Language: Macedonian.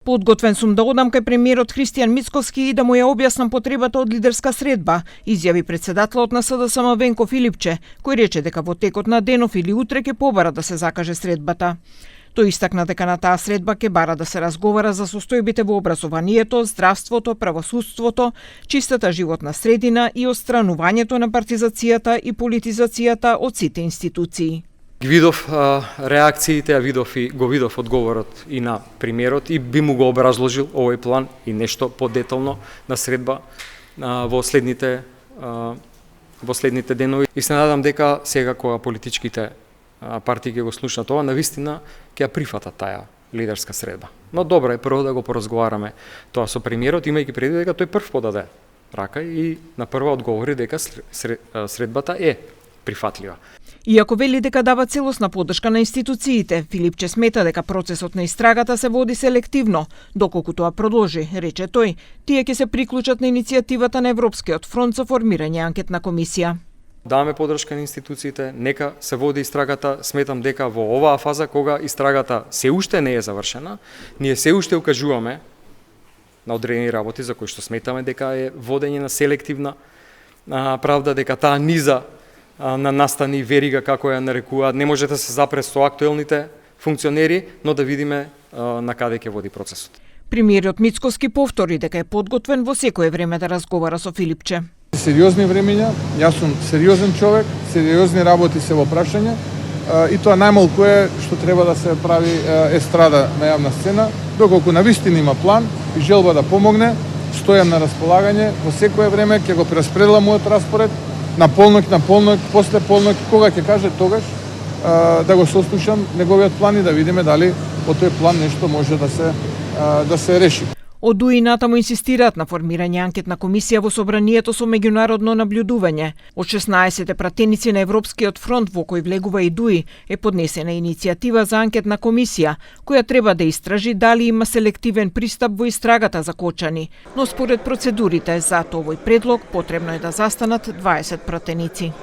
Подготвен сум да одам кај премиерот Христијан Мицкоски и да му ја објаснам потребата од лидерска средба, изјави председателот на СДСМ Венко Филипче, кој рече дека во текот на денов или утре ќе побара да се закаже средбата. Тој истакна дека на таа средба ќе бара да се разговара за состојбите во образованието, здравството, правосудството, чистата животна средина и отстранувањето на партизацијата и политизацијата од сите институции. Видов реакциите, го видов одговорот и на премиерот и би му го образложил овој план и нешто подетално на средба во следните денови. И се надам дека сега кога политичките партии ќе го слушнат тоа, навистина ќе ја прифатат таа лидерска средба. Но добро е прво да го поразговараме тоа со премиерот, имајќи предвид дека тој прв подаде рака и на прва одговори дека средбата е прифатлива. Иако вели дека дава целосна поддршка на институциите, Филипче смета дека процесот на истрагата се води селективно. Доколку тоа продолжи, рече тој, тие ќе се приклучат на иницијативата на Европскиот фронт за формирање анкетна комисија. Даваме поддршка на институциите, нека се води истрагата. Сметам дека во оваа фаза, кога истрагата се уште не е завршена, ние се уште укажуваме на одредени работи за кои што сметаме дека е водење на селективна правда, дека таа низа на настани верига, како ја нарекуваат, не може да се запре со актуелните функционери, но да видиме на каде ќе води процесот. Премиерот Мицкоски повтори дека е подготвен во секое време да разговара со Филипче. Сериозни времења, јас сум сериозен човек, сериозни работи се во прашање и тоа најмалку е што треба да се прави естрада на јавна сцена, доколку навистина има план и желба да помогне, стојам на располагање, во секое време ќе го прераспределам мојот распоред, на полнок, после полнок, кога ќе каже тогаш, да го сослушам неговиот план и да видиме дали по тој план нешто може да се реши. Од ДУИ натаму инсистираат на формирање анкетна комисија во собранието со меѓународно наблюдување. Од 16 пратеници на Европскиот фронт во кој влегува и ДУИ е поднесена иницијатива за анкетна комисија, која треба да истражи дали има селективен пристап во истрагата за Кочани, но според процедурите за овој предлог потребно е да застанат 20 пратеници.